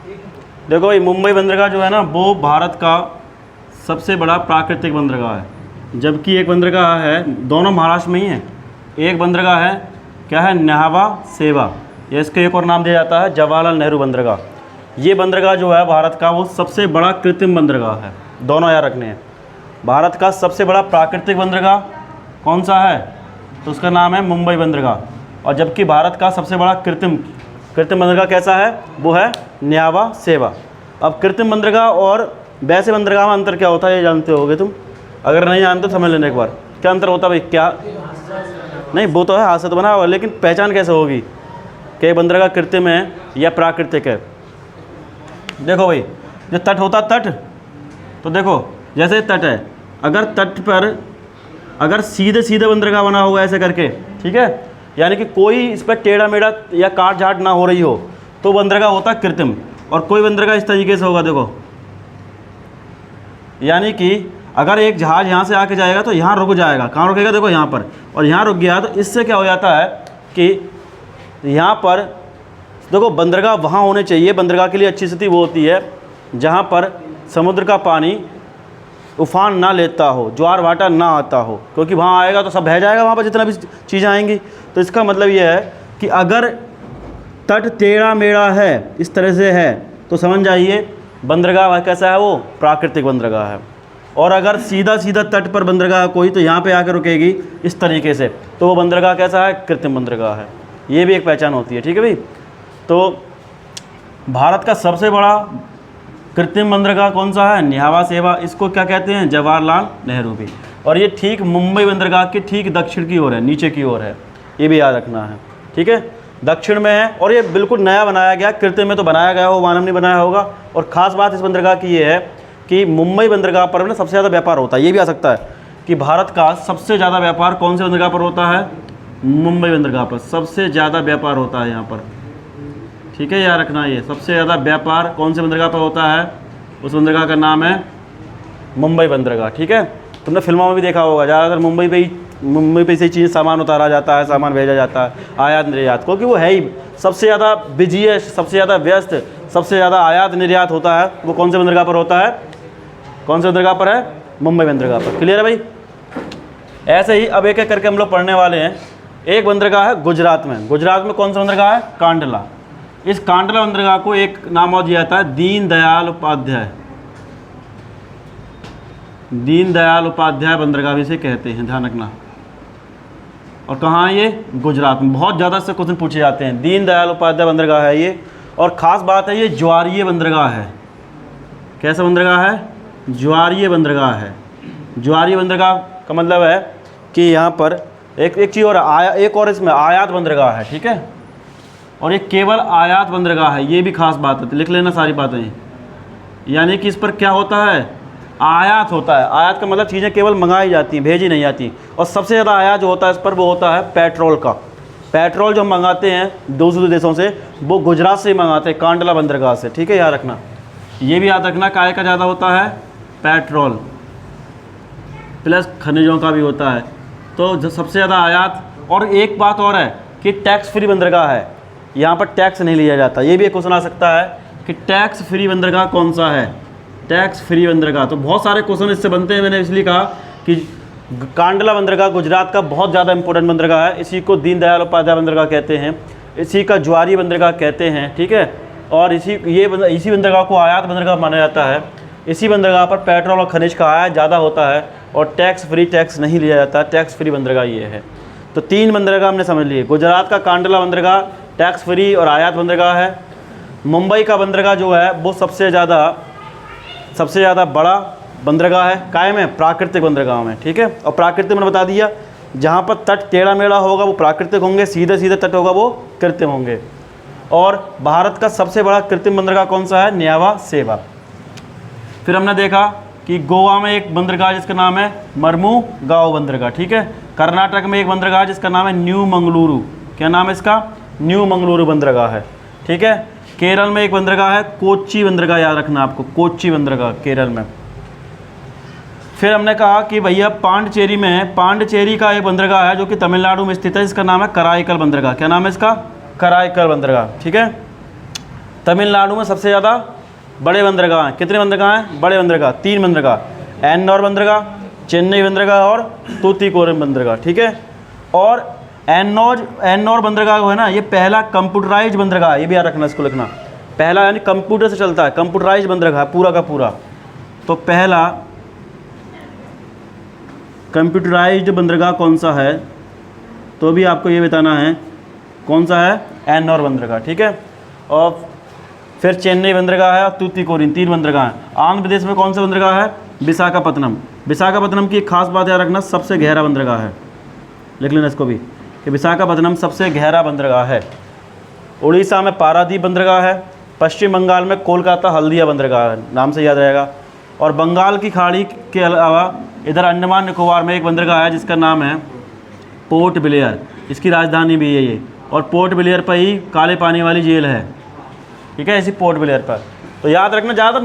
देखो भाई, मुंबई बंदरगाह जो है ना वो भारत का सबसे बड़ा प्राकृतिक बंदरगाह है, जबकि एक बंदरगाह है, दोनों महाराष्ट्र में ही है। एक बंदरगाह है, क्या है, न्हावा शेवा, या इसके एक और नाम दिया जाता है जवाहरलाल नेहरू बंदरगाह। ये बंदरगाह जो है भारत का वो सबसे बड़ा कृत्रिम बंदरगाह है। दोनों याद रखने हैं। भारत का सबसे बड़ा प्राकृतिक बंदरगाह कौन सा है, तो उसका नाम है मुंबई बंदरगाह। और जबकि भारत का सबसे बड़ा कृत्रिम बंदरगाह कैसा है, वो है न्हावा शेवा। अब कृत्रिम बंदरगाह और वैसे बंदरगाह में अंतर क्या होता है ये जानते होगे तुम, अगर नहीं जानते तो समझ लेना एक बार। क्या अंतर होता है भाई, क्या नहीं, वो तो है हाथ से तो बना होगा, लेकिन पहचान कैसे होगी कि बंदरगाह कृत्रिम है या प्राकृतिक है। देखो भाई, जो तट होता तट, तो देखो जैसे तट है, अगर तट पर अगर सीधे सीधे बंदरगाह बना होगा ऐसे करके, ठीक है, यानी कि कोई इस पर टेढ़ा मेढ़ा या काट झाट ना हो रही हो, तो बंदरगाह होता है कृत्रिम। और कोई बंदरगाह इस तरीके से होगा, देखो, यानी कि अगर एक जहाज़ यहाँ से आके जाएगा तो यहाँ रुक जाएगा, कहाँ रुकेगा, देखो यहाँ पर, और यहाँ रुक गया, तो इससे क्या हो जाता है कि यहाँ पर देखो बंदरगाह वहाँ होने चाहिए। बंदरगाह के लिए अच्छी स्थिति वो होती है जहाँ पर समुद्र का पानी उफान ना लेता हो, ज्वार भाटा ना आता हो, क्योंकि वहाँ आएगा तो सब बह जाएगा वहाँ पर जितना भी चीज़ें आएंगी। तो इसका मतलब ये है कि अगर तट टेढ़ा मेढ़ा है, इस तरह से है, तो समझ जाइए बंदरगाह कैसा है, वो प्राकृतिक बंदरगाह है। और अगर सीधा सीधा तट पर बंदरगाह कोई तो यहाँ पे आकर रुकेगी इस तरीके से, तो वो बंदरगाह कैसा है, कृत्रिम बंदरगाह है। ये भी एक पहचान होती है, ठीक है भाई। तो भारत का सबसे बड़ा कृत्रिम बंदरगाह कौन सा है, न्हावा शेवा। इसको क्या कहते हैं, जवाहरलाल नेहरू भी। और ये ठीक मुंबई बंदरगाह के ठीक दक्षिण की ओर है, नीचे की ओर है, ये भी याद रखना है, ठीक है, दक्षिण में है। और ये बिल्कुल नया बनाया गया, कृत्रिम में तो बनाया गया हो, मानव ने बनाया होगा। और ख़ास बात इस बंदरगाह की ये है कि मुंबई बंदरगाह पर ना सबसे ज़्यादा व्यापार होता है। ये भी आ सकता है कि भारत का सबसे ज़्यादा व्यापार कौन से बंदरगाह पर होता है, मुंबई बंदरगाह पर सबसे ज़्यादा व्यापार होता है यहाँ पर, ठीक है, याद रखना। ये सबसे ज़्यादा व्यापार कौन से बंदरगाह पर होता है, उस बंदरगाह का नाम है मुंबई बंदरगाह, ठीक है। तुमने फिल्मों में भी देखा होगा, ज़्यादातर मुंबई पे से चीज़ सामान उतारा जाता है, सामान भेजा जाता है, आयात निर्यात, क्योंकि वो है ही सबसे ज़्यादा बिजीएस्ट, सबसे ज़्यादा व्यस्त, सबसे ज़्यादा आयात निर्यात होता है। वो कौन से बंदरगाह पर होता है, कौन से बंदरगाह पर है, मुंबई बंदरगाह पर। क्लियर है भाई। ऐसे ही अब एक एक करके हम लोग पढ़ने वाले हैं। एक बंदरगाह है गुजरात में। गुजरात में कौन सा बंदरगाह है, कांडला। इस कांडला बंदरगाह को एक नाम और दिया जाता है दीनदयाल उपाध्याय। दीनदयाल उपाध्याय बंदरगाह भी इसे कहते हैं, ध्यान रखना। और कहाँ है ये, गुजरात में। बहुत ज़्यादा से क्वेश्चन पूछे जाते हैं। दीनदयाल उपाध्याय बंदरगाह है ये। और ख़ास बात है ये ज्वारीय बंदरगाह है। कैसा बंदरगाह है, ज्वारीय बंदरगाह है। ज्वारीय बंदरगाह का मतलब है कि यहाँ पर एक चीज़ और एक और इसमें आयात बंदरगाह है, ठीक है। और ये केवल आयात बंदरगाह है, ये भी खास बात है, लिख लेना सारी बातें। यानी कि इस पर क्या होता है, आयात होता है। आयात का मतलब चीज़ें केवल मंगाई जाती हैं, भेजी नहीं जाती। और सबसे ज़्यादा आयात जो होता है इस पर वो होता है पेट्रोल का। पेट्रोल जो हम मंगाते हैं दूसरे देशों से, वो गुजरात से ही मंगाते हैं, कांडला बंदरगाह से, ठीक है, याद रखना। ये भी याद रखना, काय का ज़्यादा होता है, पेट्रोल प्लस खनिजों का भी होता है। तो जो सबसे ज़्यादा आयात। और एक बात और है कि टैक्स फ्री बंदरगाह है, यहाँ पर टैक्स नहीं लिया जाता। ये भी एक क्वेश्चन आ सकता है कि टैक्स फ्री बंदरगाह कौन सा है, टैक्स फ्री बंदरगाह। तो बहुत सारे क्वेश्चन इससे बनते हैं। मैंने इसलिए कहा कि कांडला बंदरगाह गुजरात का बहुत ज़्यादा इंपॉर्टेंट बंदरगाह है। इसी को दीनदयाल उपाध्याय बंदरगाह कहते हैं, इसी का ज्वारीय बंदरगाह कहते हैं, ठीक है। और इसी बंदरगाह को आयात बंदरगाह माना जाता है। इसी बंदरगाह पर पेट्रोल और खनिज का आयात ज़्यादा होता है और टैक्स फ्री, टैक्स नहीं लिया जाता। टैक्स फ्री बंदरगाह ये है। तो 3 बंदरगाह हमने समझ लिए। गुजरात का कांडला बंदरगाह टैक्स फ्री और आयात बंदरगाह है। मुंबई का बंदरगाह जो है वो सबसे ज़्यादा बड़ा बंदरगाह है, कायम है प्राकृतिक बंदरगाह में, ठीक है। और प्राकृतिक मैंने बता दिया, जहाँ पर तट टेढ़ा मेढ़ा होगा वो प्राकृतिक होंगे, सीधे सीधे तट होगा वो कृत्रिम होंगे। और भारत का सबसे बड़ा कृत्रिम बंदरगाह कौन सा है, न्हावा शेवा। फिर हमने देखा कि गोवा में एक बंदरगाह जिसका नाम है मर्मुगांव बंदरगाह, ठीक है। कर्नाटक में एक बंदरगाह जिसका नाम है न्यू मंगलुरु। क्या नाम है इसका, न्यू मंगलुरु बंदरगाह है, ठीक है। केरल में एक बंदरगाह है कोच्चि बंदरगाह, याद रखना आपको, कोच्चि बंदरगाह केरल में। फिर हमने कहा कि भैया पांडिचेरी का एक बंदरगाह है जो कि तमिलनाडु में स्थित है, इसका नाम है कराईकल बंदरगाह। क्या नाम है इसका, कराईकल बंदरगाह, ठीक है। तमिलनाडु में सबसे ज़्यादा बड़े बंदरगाह हैं। कितने बंदरगाह हैं? बड़े बंदरगाह 3 बंदरगाह, एन्नौर बंदरगाह, चेन्नई बंदरगाह और तूतीकोरिन बंदरगाह। ठीक है। और एन्नौर बंदरगाह है ना, ये पहला कंप्यूटराइज बंदरगाह है। ये भी याद रखना, इसको लिखना। पहला यानी कंप्यूटर से चलता है, कंप्यूटराइज बंदरगाह पूरा का पूरा। तो पहला कंप्यूटराइज्ड बंदरगाह कौन सा है, तो भी आपको ये बताना है कौन सा है, एन्नौर बंदरगाह। ठीक है। और फिर चेन्नई बंदरगाह है और तूतीकोरिन, 3 बंदरगाह हैं। आंध्र प्रदेश में कौन सा बंदरगाह है? विशाखापत्तनम। विशाखापत्तनम की एक खास बात याद रखना, सबसे गहरा बंदरगाह है। लिख लेना इसको भी कि विशाखापत्तनम सबसे गहरा बंदरगाह है। उड़ीसा में पारादीप बंदरगाह है। पश्चिम बंगाल में कोलकाता हल्दिया बंदरगाह है, नाम से याद रहेगा। और बंगाल की खाड़ी के अलावा इधर अंडमान निकोबार में एक बंदरगाह है जिसका नाम है पोर्ट ब्लेयर, इसकी राजधानी भी है ये। और पोर्ट ब्लेयर पर ही काले पानी वाली जेल है। ठीक है, इसी पोर्ट ब्लेयर पर। तो याद रखना ज़्यादातर